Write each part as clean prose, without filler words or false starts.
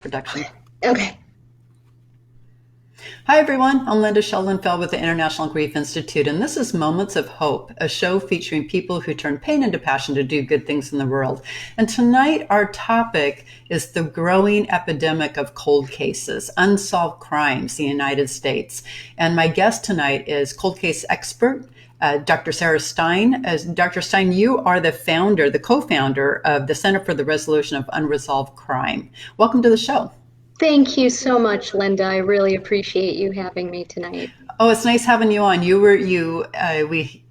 Production. Okay. Hi, everyone. I'm Linda Sheldon-Feld with the International Grief Institute, and this is Moments of Hope, a show featuring people who turn pain into passion to do good things in the world. And tonight, our topic is the growing epidemic of cold cases, unsolved crimes in the United States. And my guest tonight is cold case expert, Dr. Sarah Stein. Dr. Stein, you are the co-founder of the Center for the Resolution of Unresolved Crime. Welcome to the show. Thank you so much, Linda. I really appreciate you having me tonight. Oh, it's nice having you on. We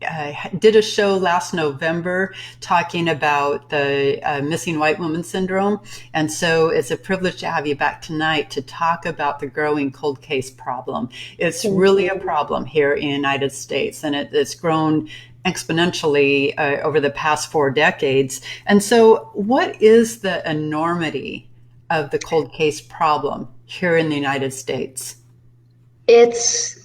did a show last November talking about the missing white woman syndrome. And so it's a privilege to have you back tonight to talk about the growing cold case problem. It's really a problem here in the United States, and it's grown exponentially over the past 4 decades. And so what is the enormity of the cold case problem here in the United States? It's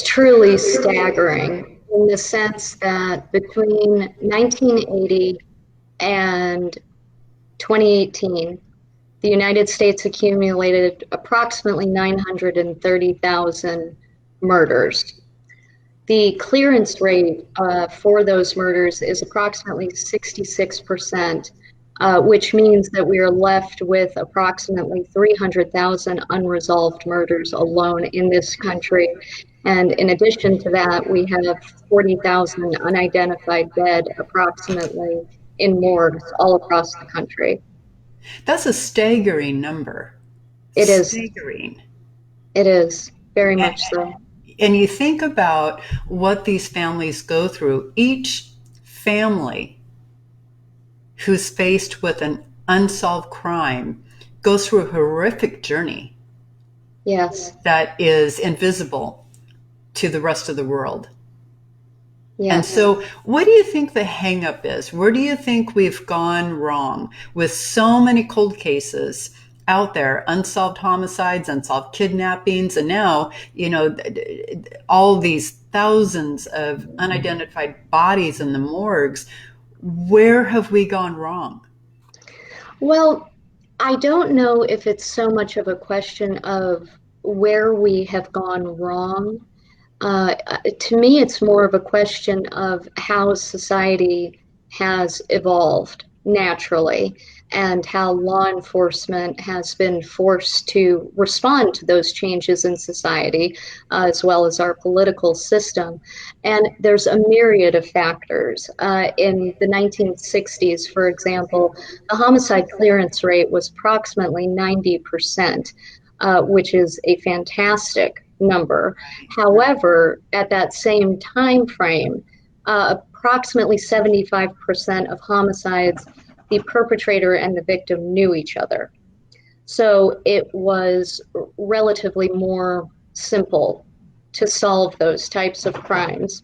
truly staggering in the sense that between 1980 and 2018, the United States accumulated approximately 930,000 murders. The clearance rate for those murders is approximately 66%. Which means that we are left with approximately 300,000 unresolved murders alone in this country. And in addition to that, we have 40,000 unidentified dead approximately in morgues all across the country. That's a staggering number. It is. Staggering. It is, very much so. And you think about what these families go through. Each family who's faced with an unsolved crime goes through a horrific journey. Yes. That is invisible to the rest of the world. Yes. And so what do you think the hang up is? Where do you think we've gone wrong with so many cold cases out there, unsolved homicides, unsolved kidnappings, and now, all these thousands of unidentified bodies in the morgues? Where have we gone wrong? Well, I don't know if it's so much of a question of where we have gone wrong. To me, it's more of a question of how society has evolved naturally and how law enforcement has been forced to respond to those changes in society, as well as our political system. And there's a myriad of factors. In the 1960s, for example, the homicide clearance rate was approximately 90%, which is a fantastic number. However, at that same time frame, approximately 75% of homicides, the perpetrator and the victim knew each other. So it was relatively more simple to solve those types of crimes.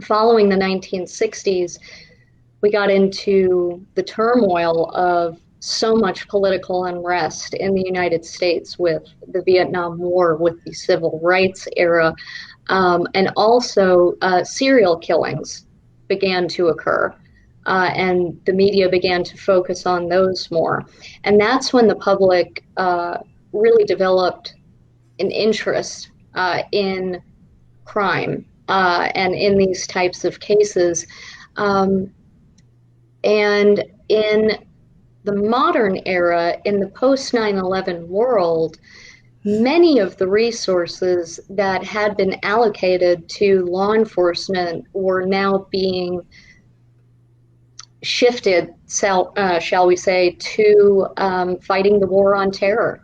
Following the 1960s, we got into the turmoil of so much political unrest in the United States with the Vietnam War, with the Civil Rights era, and also serial killings began to occur. And the media began to focus on those more. And that's when the public really developed an interest in crime and in these types of cases. And in the modern era, in the post 9/11 world, many of the resources that had been allocated to law enforcement were now being shifted, shall we say, to fighting the war on terror.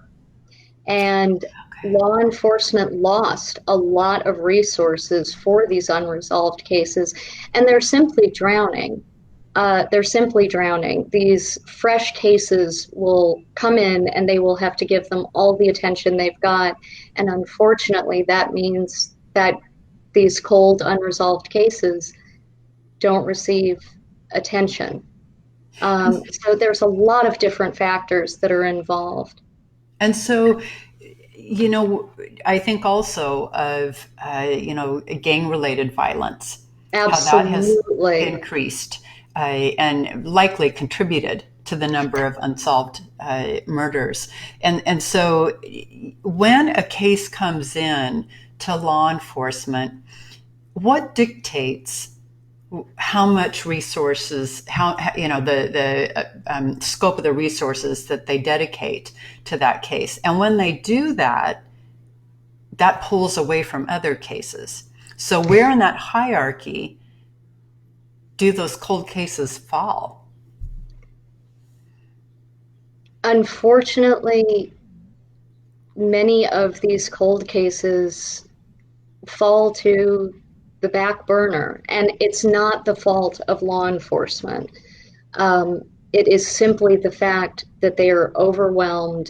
And law enforcement lost a lot of resources for these unresolved cases, and they're simply drowning. These fresh cases will come in and they will have to give them all the attention they've got. And unfortunately, that means that these cold, unresolved cases don't receive attention. So there's a lot of different factors that are involved. And so, I think also of, gang-related violence, Absolutely. how that has increased and likely contributed to the number of unsolved murders. And so when a case comes in to law enforcement, what dictates how much resources, how the scope of the resources that they dedicate to that case? And when they do that, that pulls away from other cases. So where in that hierarchy do those cold cases fall? Unfortunately, many of these cold cases fall to the back burner, and it's not the fault of law enforcement. It is simply the fact that they are overwhelmed.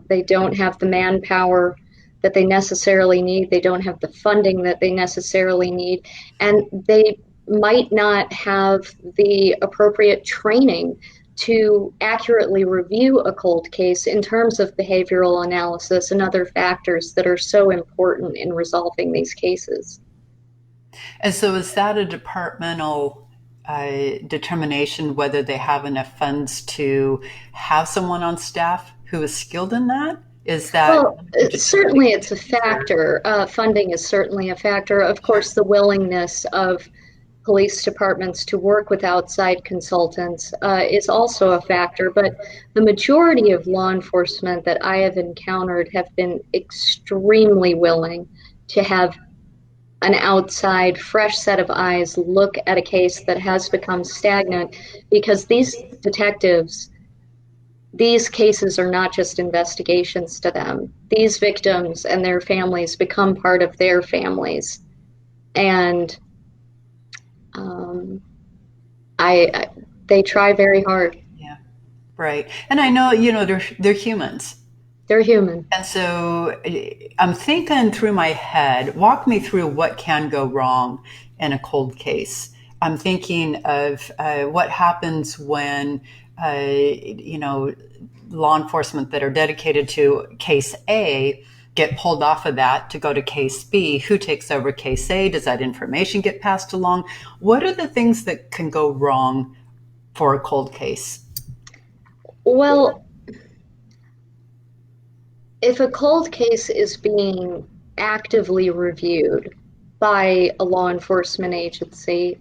They don't have the manpower that they necessarily need. They don't have the funding that they necessarily need. And they might not have the appropriate training to accurately review a cold case in terms of behavioral analysis and other factors that are so important in resolving these cases. And so is that a departmental determination whether they have enough funds to have someone on staff who is skilled in that? Is that Well, certainly it's a factor. Funding is certainly a factor. Of course, the willingness of police departments to work with outside consultants is also a factor, but the majority of law enforcement that I have encountered have been extremely willing to have an outside, fresh set of eyes look at a case that has become stagnant, because these detectives, these cases are not just investigations to them. These victims and their families become part of their families. And um, I they try very hard. yeah, right. And I know, they're humans. They're human. And so I'm thinking through my head, walk me through what can go wrong in a cold case. I'm thinking of what happens when, law enforcement that are dedicated to case A get pulled off of that to go to case B. Who takes over case A? Does that information get passed along? What are the things that can go wrong for a cold case? Well, if a cold case is being actively reviewed by a law enforcement agency,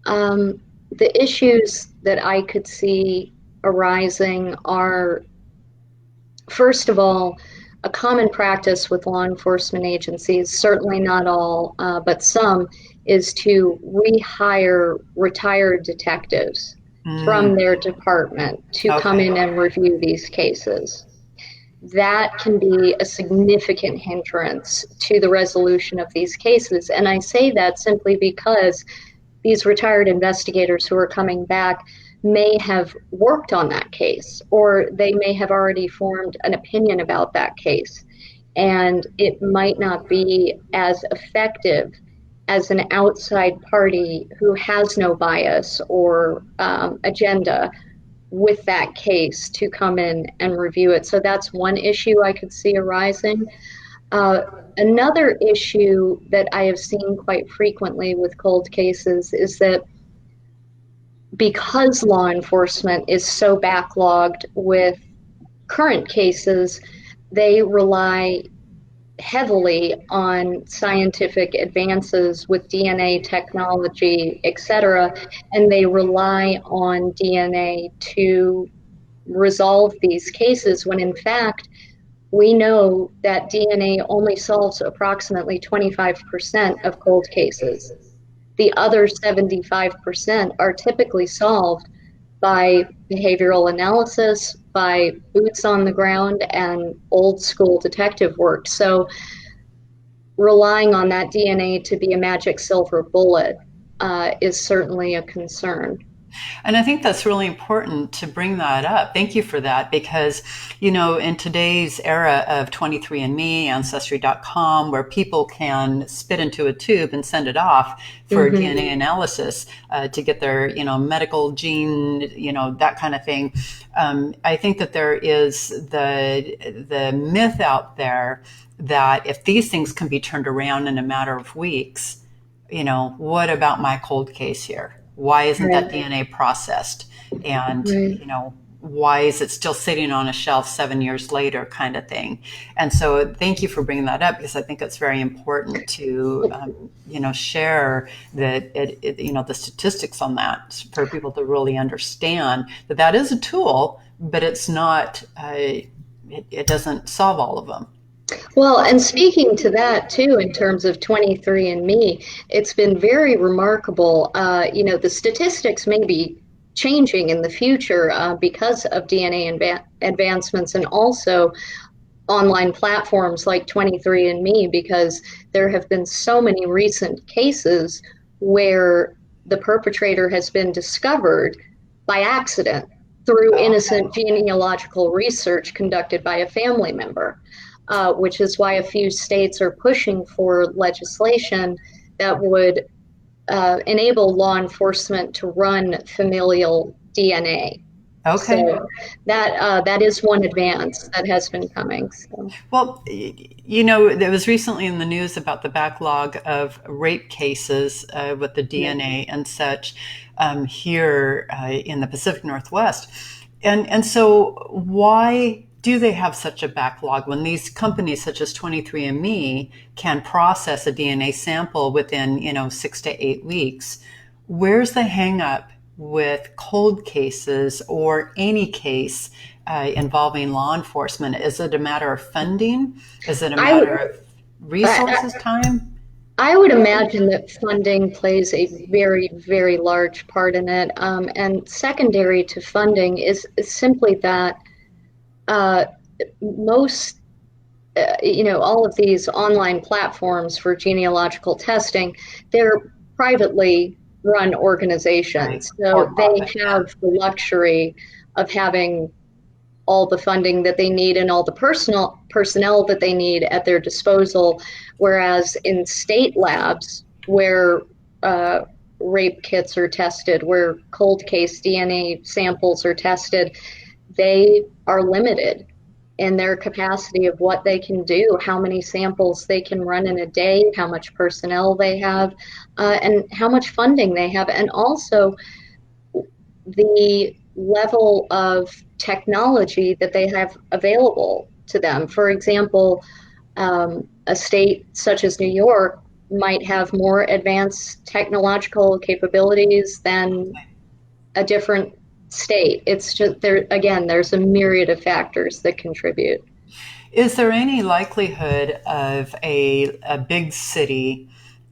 the issues that I could see arising are, first of all, a common practice with law enforcement agencies, certainly not all, but some, is to rehire retired detectives from their department to come Okay. in and review these cases. That can be a significant hindrance to the resolution of these cases. And I say that simply because these retired investigators who are coming back may have worked on that case, or they may have already formed an opinion about that case. And it might not be as effective as an outside party who has no bias or agenda with that case to come in and review it. So that's one issue I could see arising. Another issue that I have seen quite frequently with cold cases is that because law enforcement is so backlogged with current cases, they rely heavily on scientific advances with DNA technology, etc., and they rely on DNA to resolve these cases when in fact we know that DNA only solves approximately 25% of cold cases. The other 75% are typically solved by behavioral analysis, by boots on the ground, and old school detective work. So relying on that DNA to be a magic silver bullet is certainly a concern. And I think that's really important to bring that up. Thank you for that, because, in today's era of 23andMe, Ancestry.com, where people can spit into a tube and send it off for DNA analysis to get their, medical gene, that kind of thing. I think that there is the myth out there that if these things can be turned around in a matter of weeks, what about my cold case here? Why isn't that Right. DNA processed? And, Right. why is it still sitting on a shelf 7 years later, kind of thing. And so thank you for bringing that up, because I think it's very important to share that the statistics on that for people to really understand that that is a tool, but it's not it doesn't solve all of them. Well, and speaking to that too, in terms of 23andMe, it's been very remarkable. The statistics may be changing in the future because of DNA advancements, and also online platforms like 23andMe, because there have been so many recent cases where the perpetrator has been discovered by accident through Okay. innocent genealogical research conducted by a family member, which is why a few states are pushing for legislation that would enable law enforcement to run familial DNA. Okay. So that is one advance that has been coming. So. Well, there was recently in the news about the backlog of rape cases with the DNA and such here in the Pacific Northwest. And so why do they have such a backlog when these companies such as 23andMe can process a DNA sample within, 6 to 8 weeks? Where's the hang up with cold cases or any case involving law enforcement? Is it a matter of funding? Is it a I matter would of I, resources, time? I would imagine that funding plays a very, very large part in it. And secondary to funding is simply that uh, most, all of these online platforms for genealogical testing, they're privately run Right. organizations. For So they profit, yeah. have the luxury of having all the funding that they need and all the personal personnel that they need at their disposal. Whereas in state labs, where uh, rape kits are tested, where cold case DNA samples are tested, they are limited in their capacity of what they can do, how many samples they can run in a day, how much personnel they have, and how much funding they have, and also the level of technology that they have available to them. For example, a state such as New York might have more advanced technological capabilities than a different state. It's just there again, there's a myriad of factors that contribute. Is there any likelihood of a big city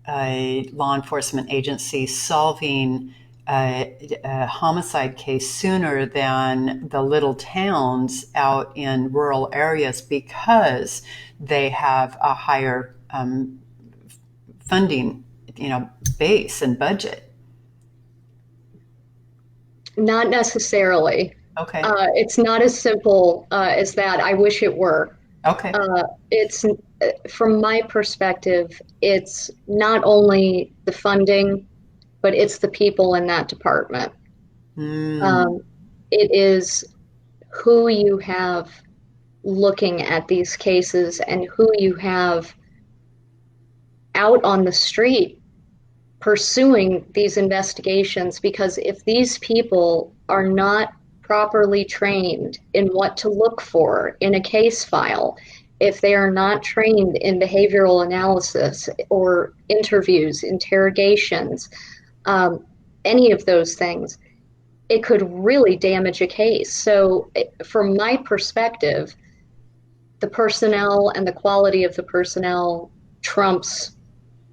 law enforcement agency solving a homicide case sooner than the little towns out in rural areas because they have a higher funding, base and budget? Not necessarily. Okay. It's not as simple as that. I wish it were. Okay. It's from my perspective, it's not only the funding, but it's the people in that department. Mm, Um, it is who you have looking at these cases and who you have out on the street pursuing these investigations. Because if these people are not properly trained in what to look for in a case file, if they are not trained in behavioral analysis or interviews, interrogations, um, any of those things, it could really damage a case. So, from my perspective, the personnel and the quality of the personnel trumps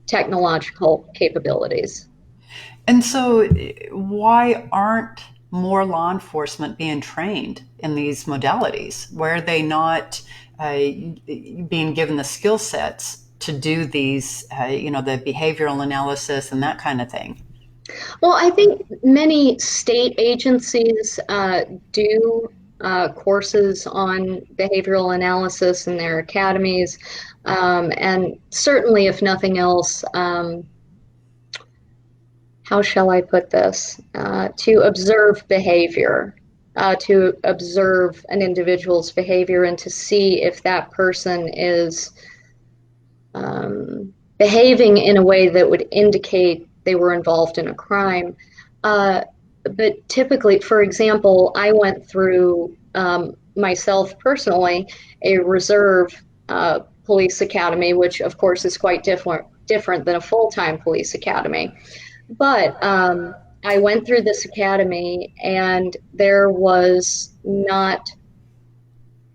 technological capabilities. and so, why aren't more law enforcement being trained in these modalities? Why are they not being given the skill sets to do these, the behavioral analysis and that kind of thing? Well, I think many state agencies do courses on behavioral analysis in their academies. And certainly, if nothing else, how shall I put this? To observe behavior, to observe an individual's behavior and to see if that person is behaving in a way that would indicate they were involved in a crime. Uh, but typically, for example, I went through myself personally a reserve police academy, which of course is quite different than a full-time police academy. But I went through this academy, and there was not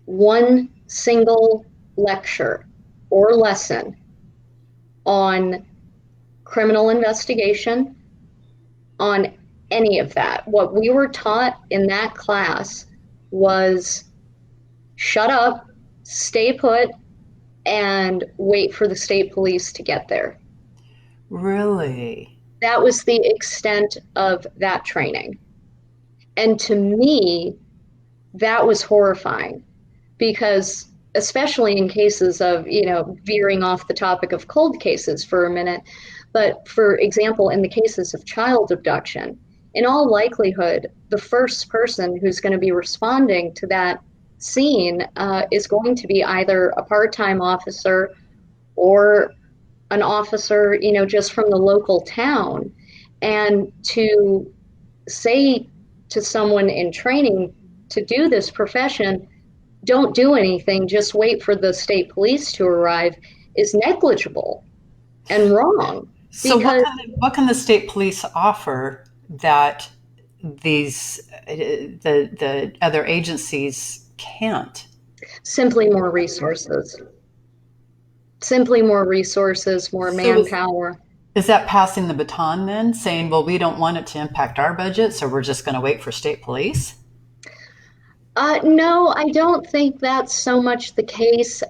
one single lecture or lesson on criminal investigation, on any of that. What we were taught in that class was shut up, stay put, and wait for the state police to get there. Really? That was the extent of that training. And to me, that was horrifying because, especially in cases of, veering off the topic of cold cases for a minute, but for example, in the cases of child abduction, in all likelihood, the first person who's going to be responding to that scene is going to be either a part-time officer or an officer, just from the local town. And to say to someone in training to do this profession, don't do anything, just wait for the state police to arrive, is negligible and wrong. So Because what can the state police offer that these the other agencies can't? simply more resources, simply more resources, more So manpower. is that passing the baton then, saying, well, we don't want it to impact our budget, so we're just going to wait for state police? No, I don't think that's so much the case.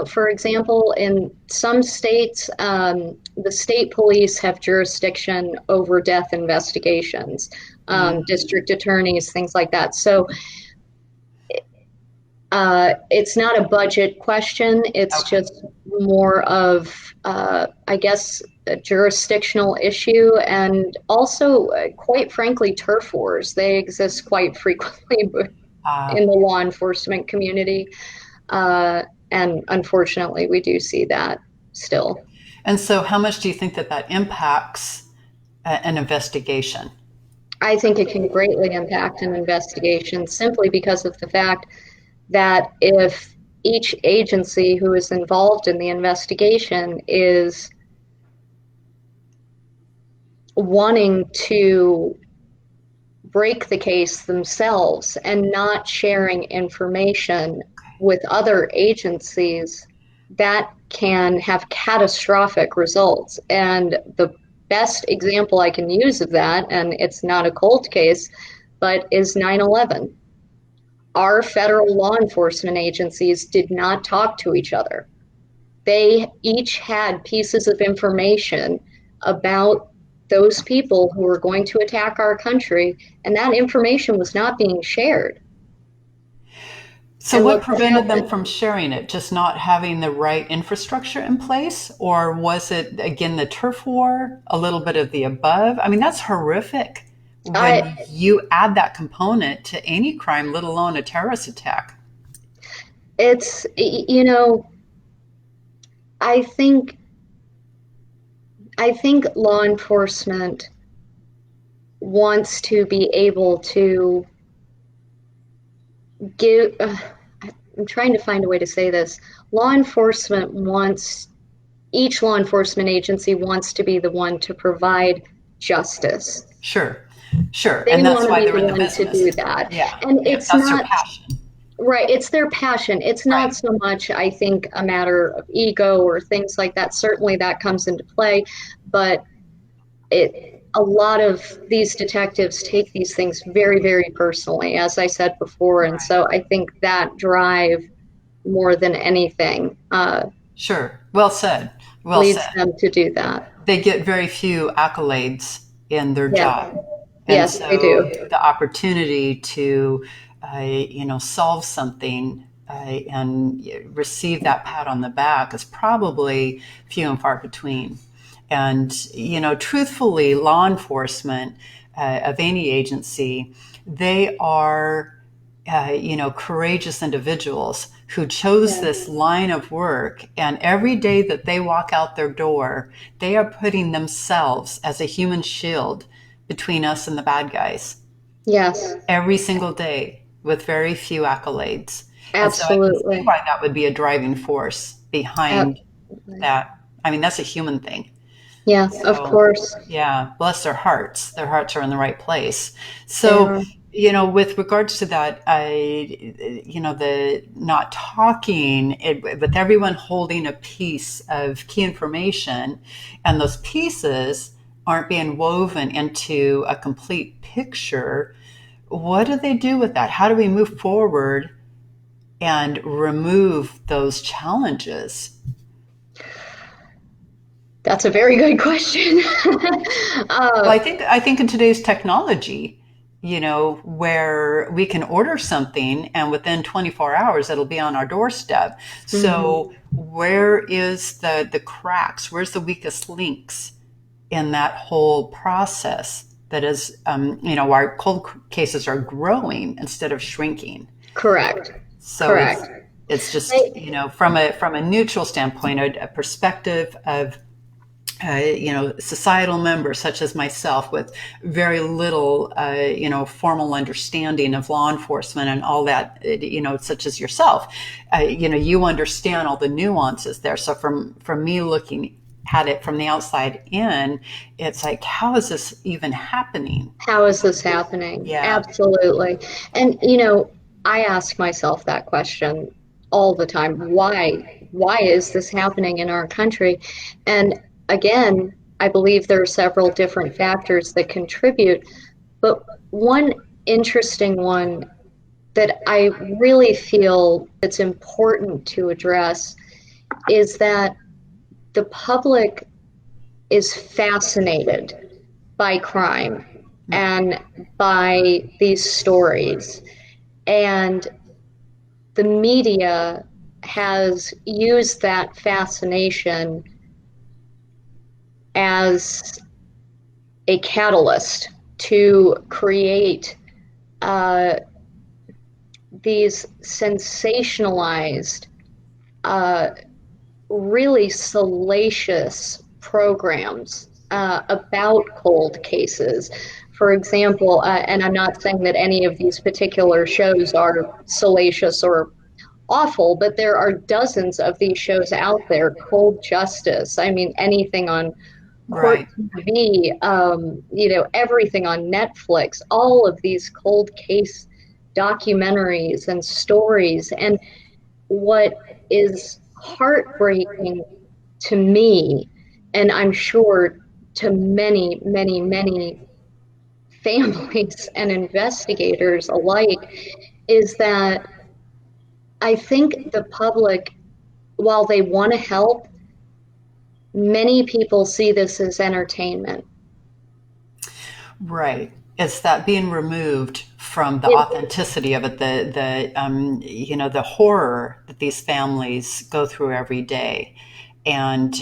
For example, in some states, the state police have jurisdiction over death investigations, district attorneys, things like that. So it's not a budget question. It's Okay. just more of, I guess, a jurisdictional issue, and also, quite frankly, turf wars. They exist quite frequently Uh, in the law enforcement community. Uh, and unfortunately, we do see that still. and so, how much do you think that impacts an investigation? I think it can greatly impact an investigation simply because of the fact that if each agency who is involved in the investigation is wanting to break the case themselves and not sharing information with other agencies, that can have catastrophic results. And the best example I can use of that, and it's not a cold case, but is 9/11. Our federal law enforcement agencies did not talk to each other. They each had pieces of information about those people who were going to attack our country, and that information was not being shared. So, And what look what prevented them happened. from sharing it? Just not having the right infrastructure in place? Or was it, again, the turf war? A little bit of the above? I mean, that's horrific I when you add that component to any crime, let alone a terrorist attack. it's I think law enforcement wants to be able to give I'm trying to find a way to say this. Law enforcement wants Each law enforcement agency wants to be the one to provide justice. Sure, sure. They And that's want to why be they're the in the one to business. do that. Yeah, And yeah, it's that's their not passion. right, it's their passion. It's not Right. so much, I think, a matter of ego or things like that. Certainly that comes into play, but a lot of these detectives take these things very, very personally, as I said before. And Right. so I think that drive, more than anything, Sure. Well said. Well leads said. them to do that. They get very few accolades in their Yeah, job. And yes, they so do. the opportunity to, solve something and receive that pat on the back is probably few and far between. And, truthfully, law enforcement of any agency, they are courageous individuals who chose Yeah. this line of work. And every day that they walk out their door, they are putting themselves as a human shield between us and the bad guys Yes, every single day with very few accolades. And so I can see absolutely. why that would be a driving force behind Absolutely. that. I mean, that's a human thing. Yeah, of So, course yeah, bless their hearts. Their hearts are in the right place. they So, are. with regards to that, the not talking, with everyone holding a piece of key information, and those pieces aren't being woven into a complete picture, what do they do with that? How do we move forward and remove those challenges? That's a very good question. Well, uh, I think in today's technology, where we can order something and within 24 hours it'll be on our doorstep. mhm. So where is the cracks? Where's the weakest links in that whole process? That is, our cold cases are growing instead of shrinking. Correct. So Correct. it's just, I, from a neutral standpoint, a perspective of societal members such as myself with very little, formal understanding of law enforcement and all that, such as yourself, you understand all the nuances there. So from me looking at it from the outside in, it's like, how is this even happening? how is this happening? Yeah, Absolutely. And I ask myself that question all the time. Why is this happening in our country? And again, I believe there are several different factors that contribute, but one interesting one that I really feel it's important to address is that the public is fascinated by crime and by these stories. And the media has used that fascination as a catalyst to create uh, these sensationalized, uh, really salacious programs about cold cases. For example, and I'm not saying that any of these particular shows are salacious or awful, but there are dozens of these shows out there. Cold Justice, I mean, anything on Court right. TV, everything on Netflix, all of these cold case documentaries and stories. And what is heartbreaking to me, and I'm sure to many, many, many families and investigators alike, is that I think the public, while they want to help, many people see this as entertainment. Right. It's that being removed from the It, authenticity of it, the horror that these families go through every day. And,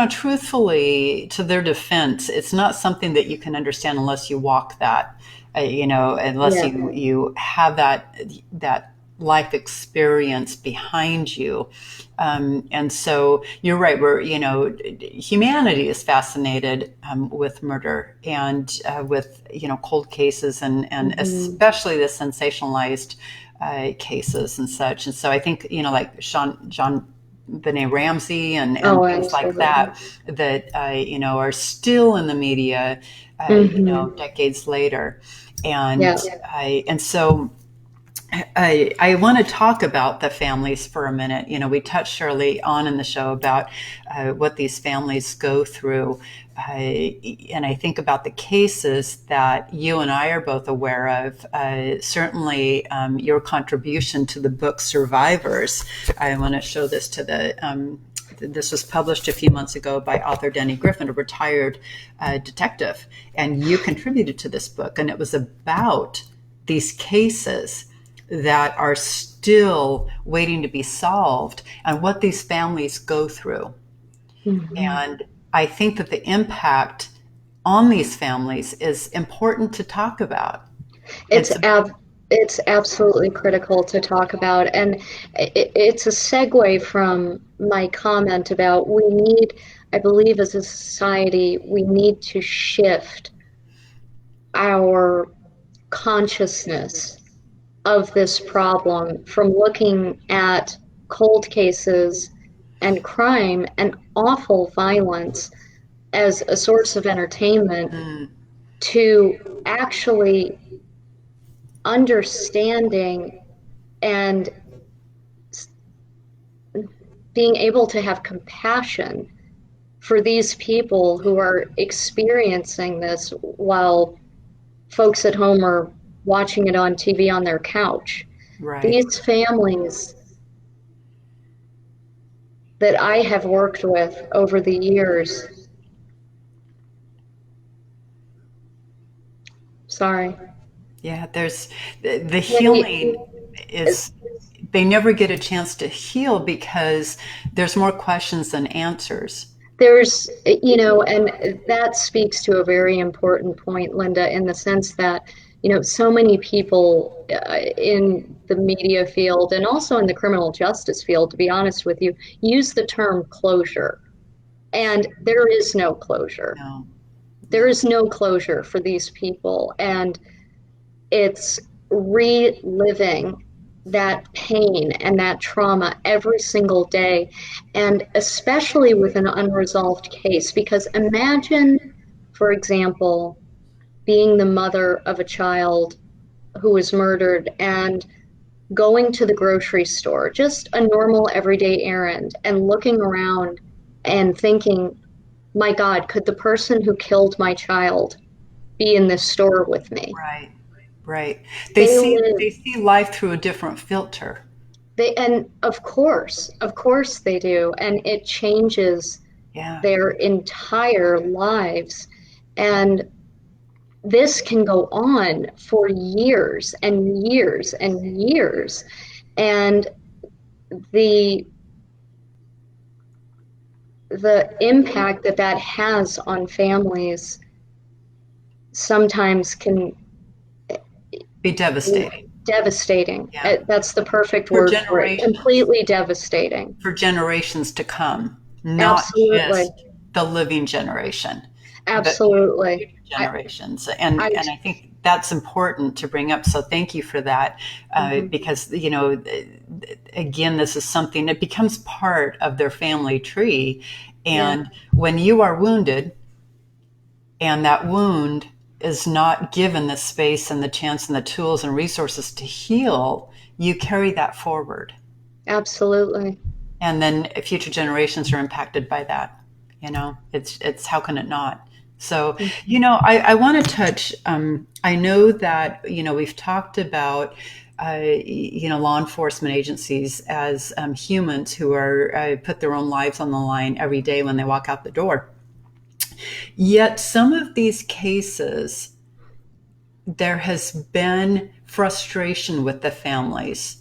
truthfully, to their defense, it's not something that you can understand unless you walk that, unless yeah, you have that life experience behind you. And so you're right. Humanity is fascinated with murder and with, cold cases and hmm, especially the sensationalized cases and such. And so I think, like John Benet Ramsey and oh, things like absolutely. that are still in the media, Hmm. decades later. And Yeah. and so I want to talk about the families for a minute. We touched early on in the show about what these families go through. And I think about the cases that you and I are both aware of. Certainly, your contribution to the book Survivors. I want to show this to this was published a few months ago by author Denny Griffin, a retired detective. And you contributed to this book, and it was about these cases that are still waiting to be solved and what these families go through. Hmm. And I think that the impact on these families is important to talk about. It's It's it's absolutely critical to talk about, and it's a segue from my comment about we need, I believe, as a society, we need to shift our consciousness of this problem from looking at cold cases and crime and awful violence as a source of entertainment Mm, to actually understanding and being able to have compassion for these people who are experiencing this while folks at home are watching it on TV on their couch. right. These families that I have worked with over the years, sorry, Yeah, there's the they, healing is they never get a chance to heal because there's more questions than answers. there's, and that speaks to a very important point, Linda, in the sense that, so many people in the media field and also in the criminal justice field, to be honest with you, use the term closure. And there is no closure. No, There no. is no closure for these people. And it's reliving that pain and that trauma every single day, and especially with an unresolved case. Because imagine, for example, being the mother of a child who was murdered and going to the grocery store, just a normal everyday errand, and looking around and thinking, my God, could the person who killed my child be in this store with me? Right, right. They live They see life through a different filter. and of course they do. And it changes Yeah, their entire lives. And this can go on for years and years and years. And the the impact that that has on families sometimes can be be devastating. devastating. Yeah, That's the perfect for word for it. generations, Completely devastating. for generations to come, not Absolutely. just the living generation, but Absolutely. future I, generations. I, And I think that's important to bring up. So thank you for that, mhm. because again, this is something that becomes part of their family tree. Yeah, And when you are wounded, and that wound is not given the space and the chance and the tools and resources to heal, you carry that forward. absolutely. And then future generations are impacted by that. It's how can it not? So, Mhm. I want to touch. I know that we've talked about law enforcement agencies as humans who are put their own lives on the line every day when they walk out the door. Yet, some of these cases, there has been frustration with the families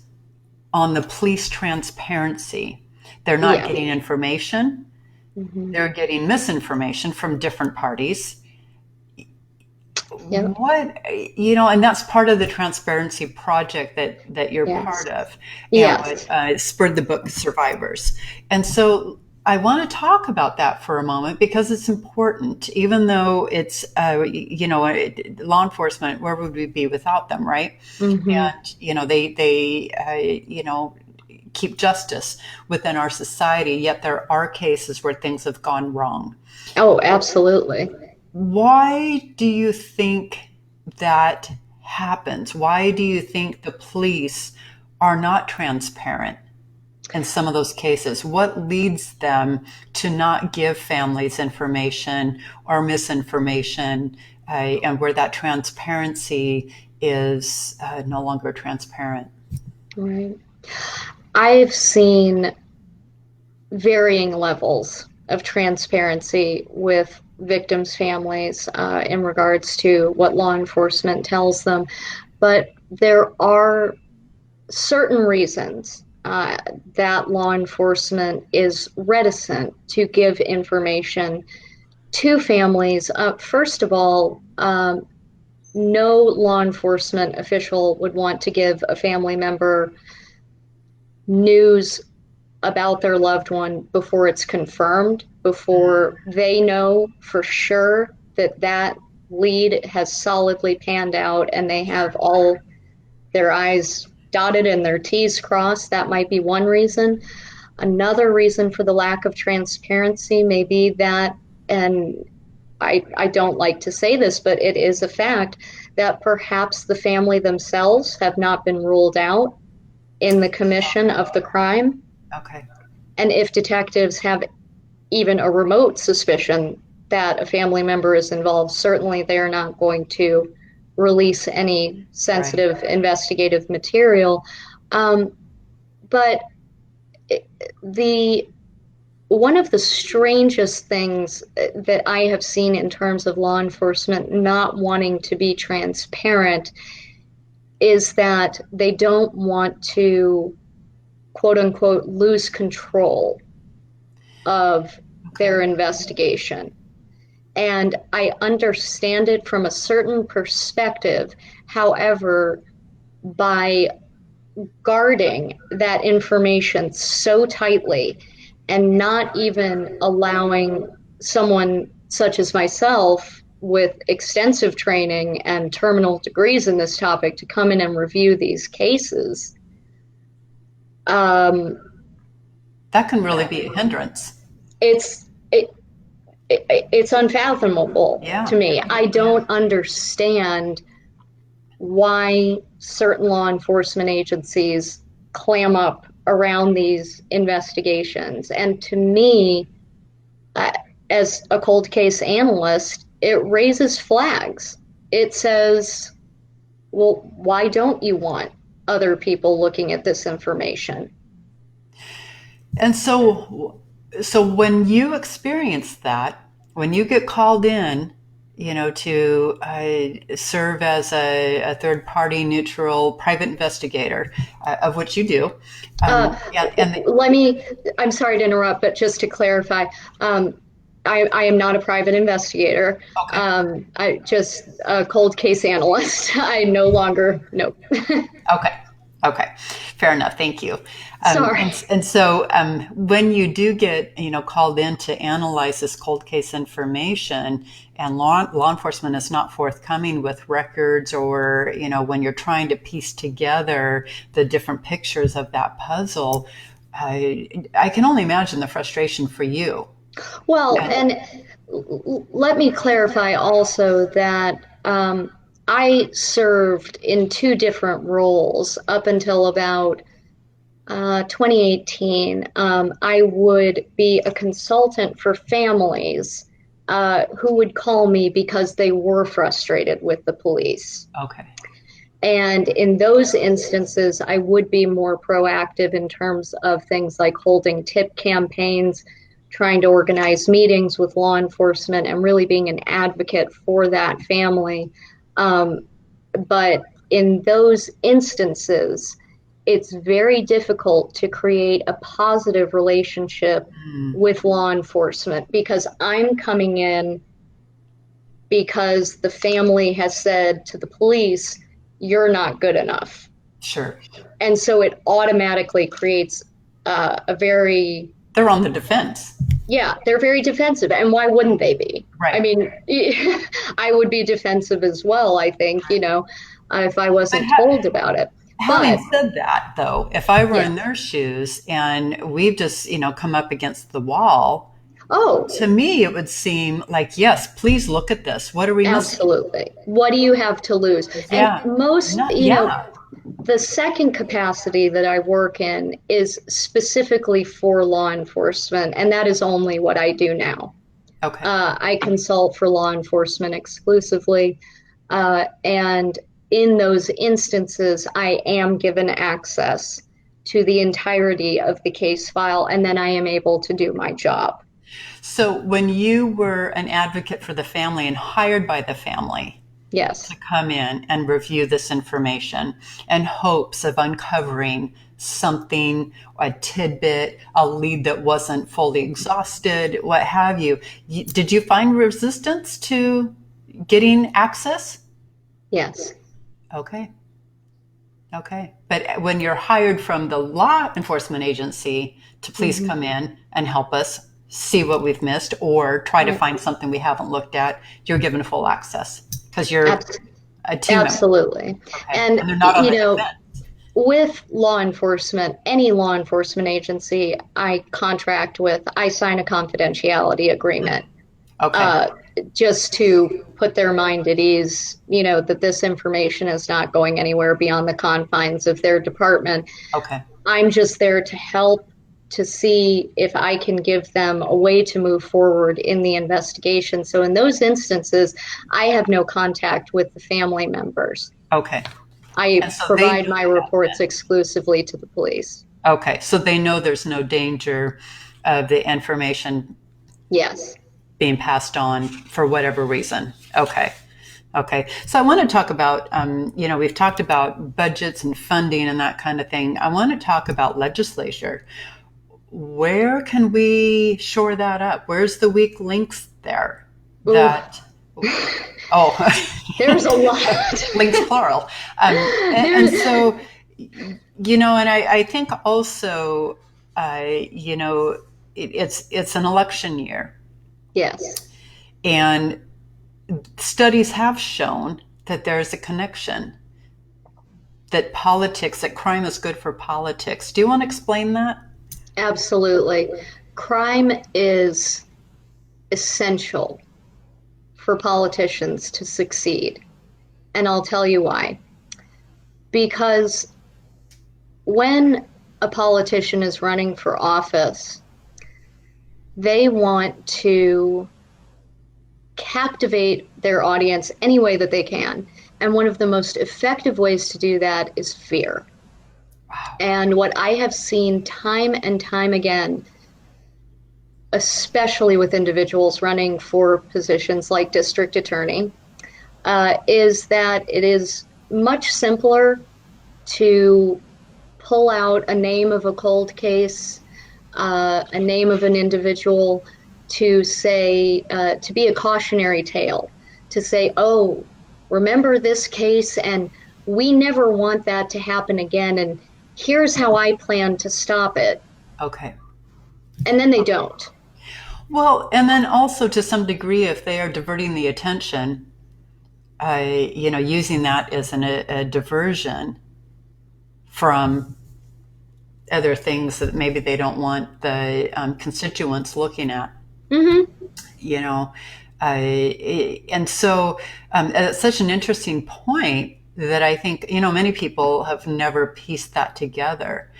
on the police transparency. They're not Yeah. getting information. Hmm. They're getting misinformation from different parties. Yep. And that's part of the transparency project that you're Yes. part of, and what Yes. spurred the book Survivors. And so I want to talk about that for a moment because it's important, even though it's, law enforcement, where would we be without them, right? Hmm. And, keep justice within our society, yet there are cases where things have gone wrong. Oh, absolutely. Why do you think that happens? Why do you think the police are not transparent in some of those cases? What leads them to not give families information or misinformation, and where that transparency is no longer transparent? Right. I've seen varying levels of transparency with victims' families in regards to what law enforcement tells them. But there are certain reasons that law enforcement is reticent to give information to families. First of all, no law enforcement official would want to give a family member news about their loved one before it's confirmed, before they know for sure that lead has solidly panned out and they have all their I's dotted and their T's crossed. That might be one reason. Another reason for the lack of transparency may be that, and I don't like to say this, but it is a fact that perhaps the family themselves have not been ruled out in the commission of the crime. Okay. And if detectives have even a remote suspicion that a family member is involved, certainly they're not going to release any sensitive Right. investigative material. But the one of the strangest things that I have seen in terms of law enforcement not wanting to be transparent is that they don't want to, quote unquote, lose control of Okay. their investigation. And I understand it from a certain perspective. However, by guarding that information so tightly and not even allowing someone such as myself with extensive training and terminal degrees in this topic to come in and review these cases, um, That can really be a hindrance. it's it, it's unfathomable to Yeah. me. I Yeah. don't understand why certain law enforcement agencies clam up around these investigations. And to me, uh, as a cold case analyst, it raises flags. It says, well, why don't you want other people looking at this information? And so when you experience that, when you get called in, to serve as a third party neutral private investigator, of which you do, Uh, and Let me, I'm sorry to interrupt, but just to clarify, um, I am not a private investigator. okay. I just a cold case analyst. I no longer, no. Okay. Okay. Fair enough. Thank you. Sorry. And so when you do get, called in to analyze this cold case information and law enforcement is not forthcoming with records or, when you're trying to piece together the different pictures of that puzzle, I can only imagine the frustration for you. Well, And, and let me clarify also that I served in two different roles up until about 2018. I would be a consultant for families who would call me because they were frustrated with the police. okay. And in those instances, I would be more proactive in terms of things like holding tip campaigns, trying to organize meetings with law enforcement, and really being an advocate for that family. Um, but in those instances, it's very difficult to create a positive relationship Mm, with law enforcement because I'm coming in because the family has said to the police, you're not good enough. sure. And so it automatically creates a very, They're on the defense. yeah, they're very defensive. And why wouldn't they be? I Right. mean, I would be defensive as well, I think, if I But wasn't told about it. having But said that, though, if I were in yes, their shoes and we've just, come up against the wall, oh, to me, it would seem like, yes, please look at this. What are we missing? absolutely. What do you have to lose? And Yeah. most, Not, yeah. the second capacity that I work in is specifically for law enforcement, and that is only what I do now. Okay. I consult for law enforcement exclusively, and in those instances, I am given access to the entirety of the case file, and then I am able to do my job. So when you were an advocate for the family and hired by the family to Yes. come in and review this information in hopes of uncovering something, a tidbit, a lead that wasn't fully exhausted, what have you, did you find resistance to getting access? Yes. Okay. Okay. But when you're hired from the law enforcement agency to please Mm-hmm. come in and help us, see what we've missed or try to Right. find something we haven't looked at, you're given full access because you're Abs- a team member. Absolutely. Okay. And, And they're not on the defense. with law enforcement, any law enforcement agency I contract with, I sign a confidentiality agreement, Okay. uh, just to put their mind at ease, that this information is not going anywhere beyond the confines of their department. Okay. I'm just there to help to see if I can give them a way to move forward in the investigation. So in those instances, I have no contact with the family members. Okay. I And so they provide know my that reports then. exclusively to the police. Okay. So they know there's no danger of the information Yes. being passed on for whatever reason. Okay. Okay. So I want to talk about, we've talked about budgets and funding and that kind of thing. I want to talk about legislature. Where can we shore that up? Where's the weak links there? Ooh, That, oh, there's a lot. links plural. And There's, so, and I think also, it's an election year, yes, and studies have shown that there's a connection, that crime is good for politics. Do you want to explain that? absolutely. Crime is essential for politicians to succeed. And I'll tell you why. Because when a politician is running for office, they want to captivate their audience any way that they can. And one of the most effective ways to do that is fear. And what I have seen time and time again, especially with individuals running for positions like district attorney, is that it is much simpler to pull out a name of a cold case, a name of an individual, to say, to be a cautionary tale, to say, oh, remember this case, and we never want that to happen again, and here's how I plan to stop it. Okay. And then they don't. Well, and then also to some degree, if they are diverting the attention, using that as a diversion from other things that maybe they don't want the constituents looking at, Mm-hmm. you know. And so it's such an interesting point that I think, many people have never pieced that together.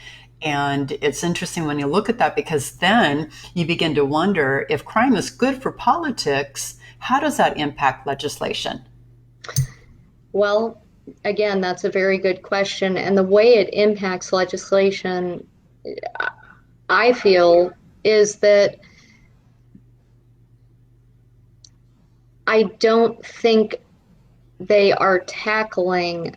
And it's interesting when you look at that, because then you begin to wonder, if crime is good for politics, how does that impact legislation? Well, again, that's a very good question. And the way it impacts legislation, I feel, is that I don't think they are tackling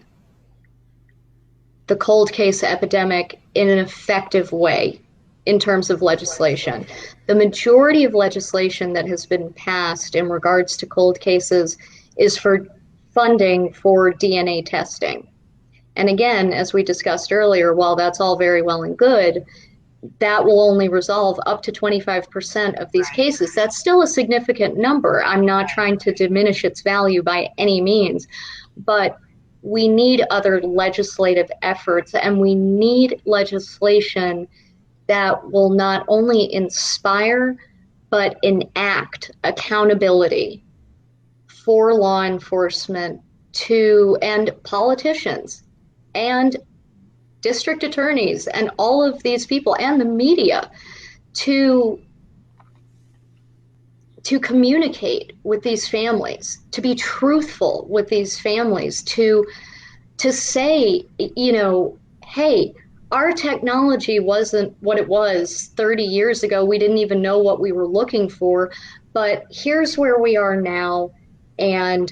the cold case epidemic in an effective way in terms of legislation. The majority of legislation that has been passed in regards to cold cases is for funding for DNA testing. And again, as we discussed earlier, while that's all very well and good, that will only resolve up to 25% of these Right. cases. That's still a significant number. I'm not trying to diminish its value by any means, but we need other legislative efforts, and we need legislation that will not only inspire but enact accountability for law enforcement to and politicians and district attorneys and all of these people and the media to communicate with these families, to be truthful with these families, to say, hey, our technology wasn't what it was 30 years ago. We didn't even know what we were looking for, but here's where we are now, and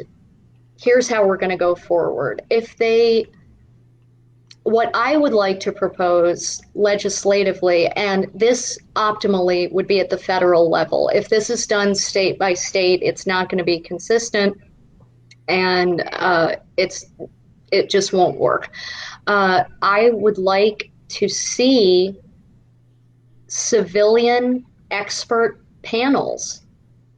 here's how we're going to go forward. What I would like to propose legislatively, and this optimally would be at the federal level. If this is done state by state, it's not going to be consistent, and it just won't work. I would like to see civilian expert panels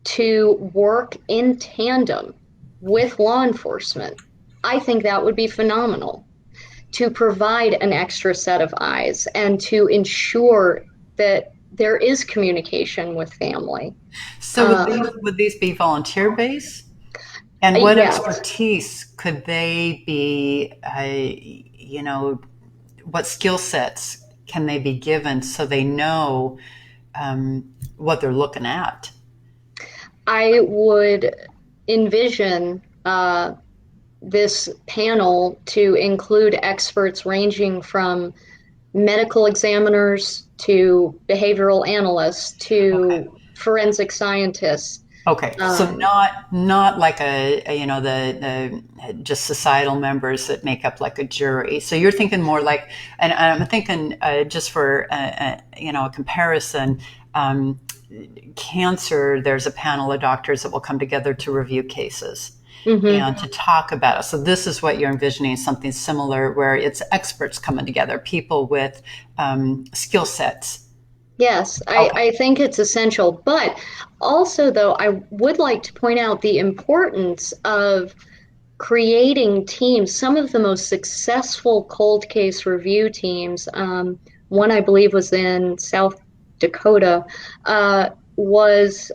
to work in tandem with law enforcement, I think that would be phenomenal, to provide an extra set of eyes and to ensure that there is communication with family. So Uh, would these be volunteer based? And what yes, expertise could they be, what skill sets can they be given so they know what they're looking at? I would envision this panel to include experts ranging from medical examiners to behavioral analysts Okay. to forensic scientists. Okay, so Um, not like the just societal members that make up like a jury. So you're thinking more like, and I'm thinking just for a comparison, um, cancer. There's a panel of doctors that will come together to review cases mhm. and to talk about it. So this is what you're envisioning, something similar where it's experts coming together, people with skill sets. Yes, Okay. I think it's essential. But also, though, I would like to point out the importance of creating teams. Some of the most successful cold case review teams, one I believe was in South Dakota, was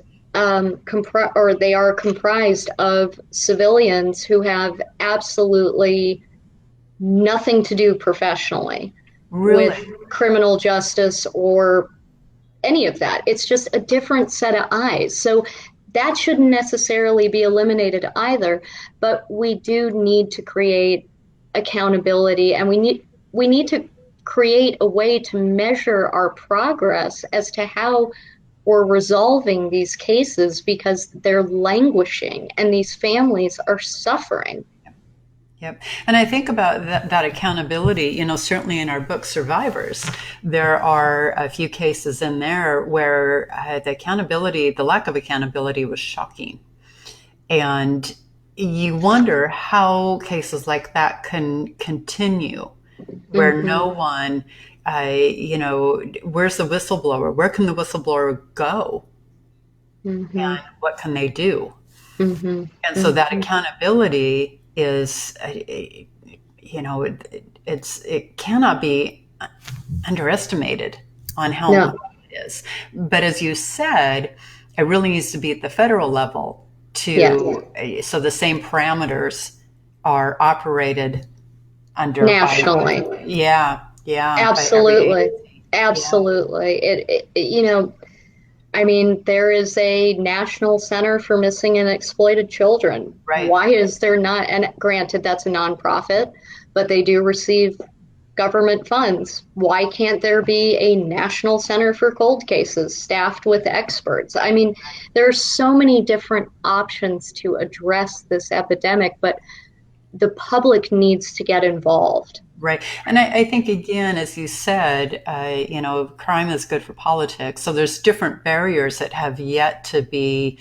or they are comprised of civilians who have absolutely nothing to do professionally Really? with criminal justice or any of that. It's just a different set of eyes. So that shouldn't necessarily be eliminated either, but we do need to create accountability, and we need to create a way to measure our progress as to how we're resolving these cases, because they're languishing and these families are suffering. Yep. And I think about that accountability, certainly in our book, Survivors, there are a few cases in there where the lack of accountability was shocking. And you wonder how cases like that can continue, where no Mm-hmm. one, where's the whistleblower? Where can the whistleblower go? Mm-hmm. And what can they do? Mm-hmm. And so that Mm-hmm. accountability is, it cannot be underestimated on how No. important it is. But as you said, it really needs to be at the federal level Yes. so the same parameters are operated under by, Nationally. by every Absolutely. agency. Yeah, Absolutely. I mean, there is a National Center for Missing and Exploited Children. right. Why is there not? And granted, that's a nonprofit, but they do receive government funds. Why can't there be a National Center for Cold Cases staffed with experts? I mean, there are so many different options to address this epidemic, but the public needs to get involved. Right. And I think, again, as you said, crime is good for politics. So there's different barriers that have yet to be,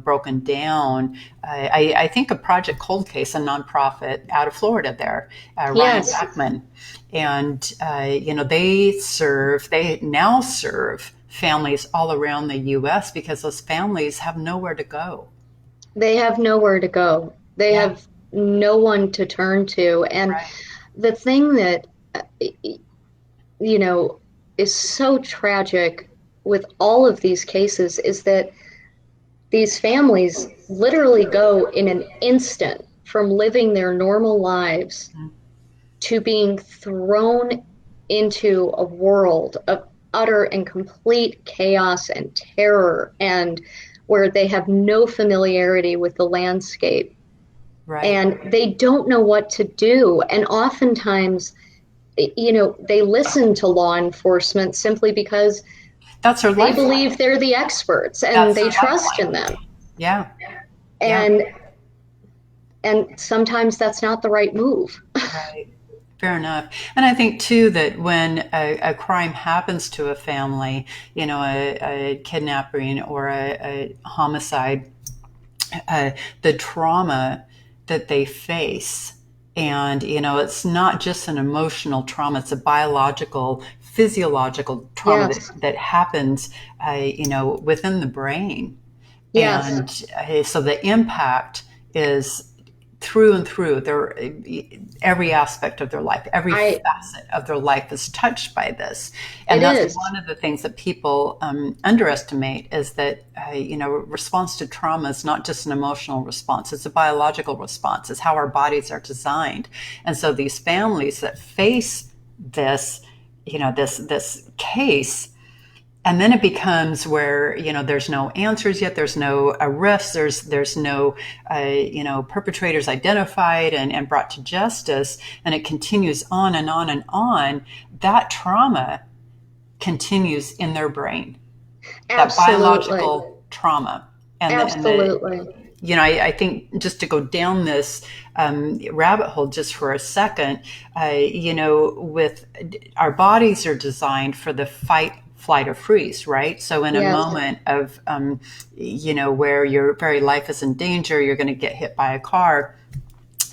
broken down. I think of Project Cold Case, a nonprofit out of Florida there, Ryan Yes, Backman. And, they now serve families all around the U.S. because those families have nowhere to go. they have nowhere to go. They Yeah. have no one to turn to. And Right. the thing that, you know, is so tragic with all of these cases is that these families literally go in an instant from living their normal lives to being thrown into a world of utter and complete chaos and terror, and where they have no familiarity with the landscape Right. and they don't know what to do. And oftentimes, they listen to law enforcement simply because That's her they lifeline. believe they're the experts and That's they her trust in lifeline. them. Yeah. Yeah. And sometimes that's not the right move. Right. Fair enough. And I think too that when a crime happens to a family, a kidnapping or a homicide, the trauma that they face, and it's not just an emotional trauma; it's a biological, physiological trauma Yes. that happens, within the brain. Yes. And so the impact is through and through their every aspect of their life, every I facet of their life is touched by this. And it that's is. one of the things that people underestimate, is that response to trauma is not just an emotional response, it's a biological response. It's how our bodies are designed. And so these families that face this, this case, and then it becomes where there's no answers yet, there's no arrests, there's no perpetrators identified and brought to justice, and it continues on and on and on. That trauma continues in their brain, that Absolutely. biological trauma. And Absolutely. I think, just to go down this rabbit hole just for a second, with our bodies are designed for the fight, flight, or freeze, right? So in a Yes. moment of, where your very life is in danger, you're going to get hit by a car.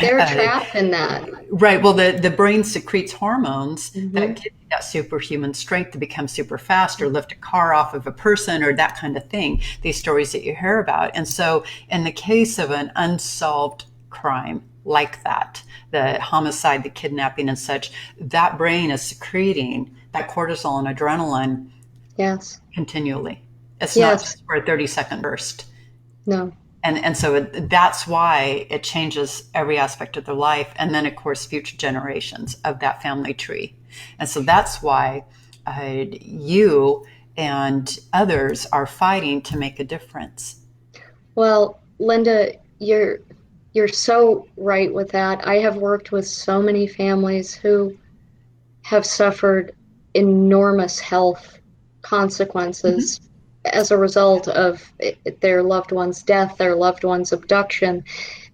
They're Uh, trapped in that. right. Well, the brain secretes hormones that Hmm. give you that superhuman strength to become super fast or lift a car off of a person or that kind of thing. These stories that you hear about. And so, in the case of an unsolved crime like that, the homicide, the kidnapping, and such, that brain is secreting that cortisol and adrenaline Yes. continually. It's not Yes. just for a 30-second burst. No. And so that's why it changes every aspect of their life. And then, of course, future generations of that family tree. And so that's why you and others are fighting to make a difference. Well, Linda, you're so right with that. I have worked with so many families who have suffered enormous health Mhm. consequences as a result of their loved one's death, their loved one's abduction,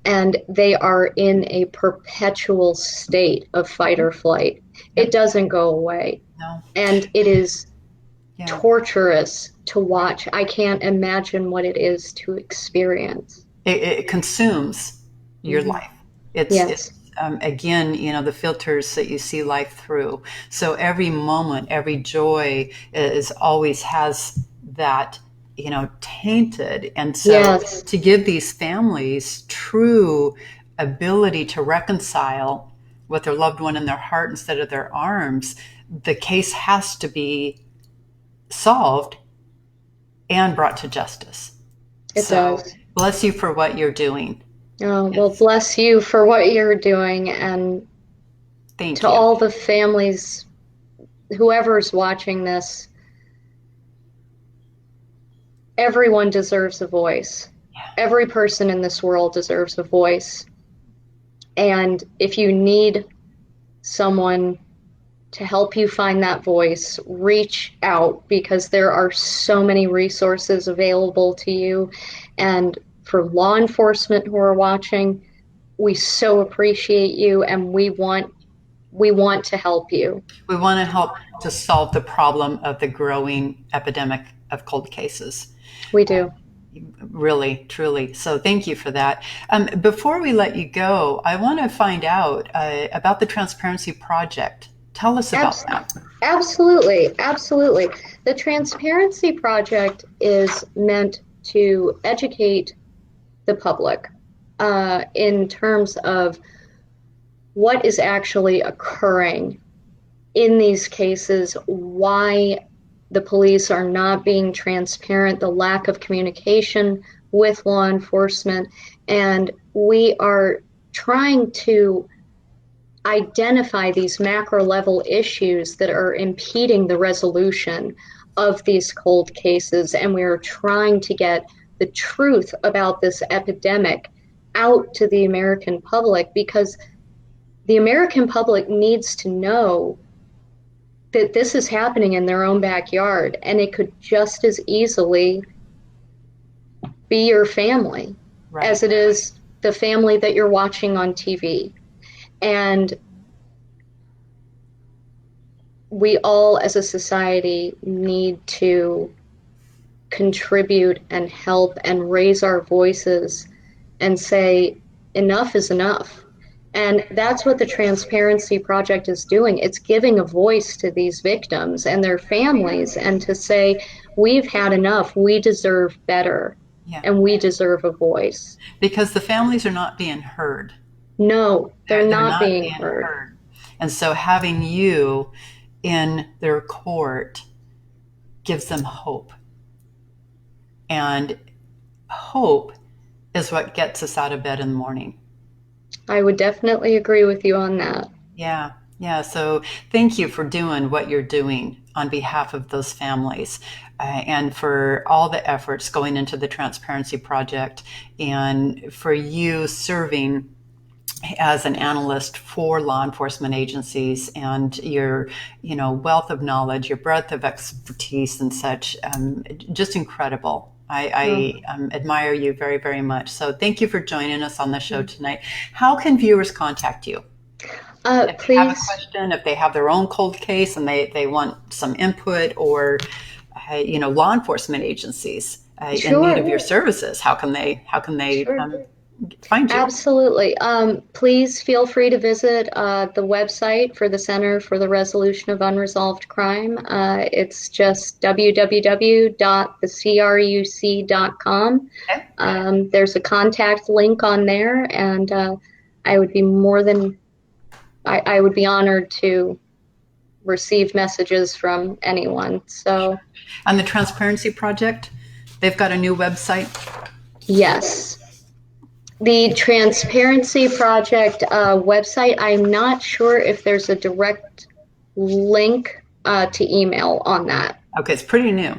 and they are in a perpetual state of fight or flight. It Yep. doesn't go away, No. and it is Yeah. torturous to watch. I can't imagine what it is to experience. It consumes your Hmm. life. It's Yes, again, the filters that you see life through. So every moment, every joy is always has that, tainted. And so yes, to give these families true ability to reconcile with their loved one in their heart instead of their arms, the case has to be solved and brought to justice. it So does. bless you for what you're doing. Oh, well, Yes. bless you for what you're doing, and Thank to you. all the families, whoever's watching this, everyone deserves a voice. Every person in this world deserves a voice. And if you need someone to help you find that voice, reach out because there are so many resources available to you. And for law enforcement who are watching, we so appreciate you and we want to help you. We want to help to solve the problem of the growing epidemic of cold cases. We do. Really, truly. So thank you for that. Before we let you go, I want to find out about the Transparency Project. Tell us about Abs- that. Absolutely, absolutely. The Transparency Project is meant to educate the public in terms of what is actually occurring in these cases, why the police are not being transparent, the lack of communication with law enforcement, and we are trying to identify these macro level issues that are impeding the resolution of these cold cases. And we are trying to get the truth about this epidemic out to the American public because the American public needs to know that this is happening in their own backyard and it could just as easily be your family as Right. it is the family that you're watching on TV. And we all as a society need to contribute and help and raise our voices and say enough is enough. And that's what the Transparency Project is doing. It's giving a voice to these victims and their families, and to say, we've had enough, we deserve better, Yeah. and we deserve a voice. Because the families are not being heard. No, they're They're not not being being heard. heard. And so having you in their court gives them hope. And hope is what gets us out of bed in the morning. I would definitely agree with you on that. Yeah. Yeah. So thank you for doing what you're doing on behalf of those families, and for all the efforts going into the Transparency Project, and for you serving as an analyst for law enforcement agencies, and your wealth of knowledge, your breadth of expertise and such, just incredible. Oh, I admire you very, very much. So thank you for joining us on the show tonight. How can viewers contact you if they have a please, question, if they have their own cold case and they want some input, or law enforcement agencies in need of sure, your services? How can they sure. find you? Absolutely. Please feel free to visit the website for the Center for the Resolution of Unresolved Crime. It's just www.thecruc.com. Okay. There's a contact link on there, and I would be more than I would be honored to receive messages from anyone. So, And the Transparency Project, they've got a new website. yes. The Transparency Project website, I'm not sure if there's a direct link to email on that. Okay, it's pretty new.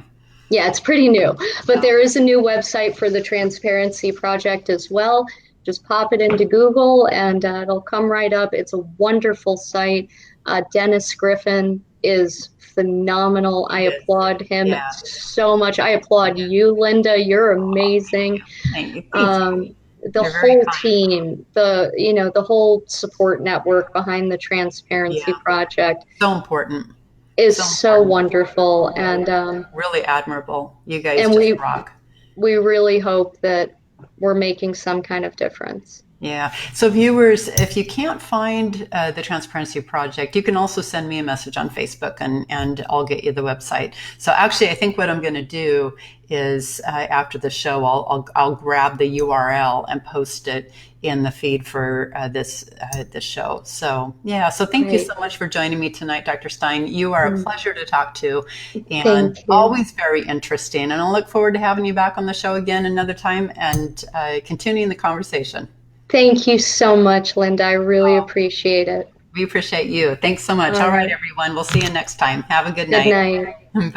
Yeah, it's pretty new, but So, there is a new website for the Transparency Project as well. Just pop it into Google and it'll come right up. It's a wonderful site. Dennis Griffin is phenomenal. I he is. applaud him Yeah. so much. I applaud you, Linda. You're amazing. Thank you. Thank you. The You're very whole kind. team, the whole support network behind the Transparency Yeah. Project So important. is So so important. wonderful, Really admirable. You guys and just we rock. we really hope that we're making some kind of difference. Yeah. So, viewers, if you can't find the Transparency Project, you can also send me a message on Facebook, and I'll get you the website. So, actually, I think what I'm going to do is after the show, I'll grab the URL and post it in the feed for this show. So, yeah. So, thank you Great. so much for joining me tonight, Dr. Stein. You are a Mm, pleasure to talk to, and thank you. always very interesting. And I'll look forward to having you back on the show again another time, and continuing the conversation. Thank you so much, Linda. I really appreciate it. We appreciate you. Thanks so much. All All right, right. everyone. We'll see you next time. Have a good Good night. night. Bye.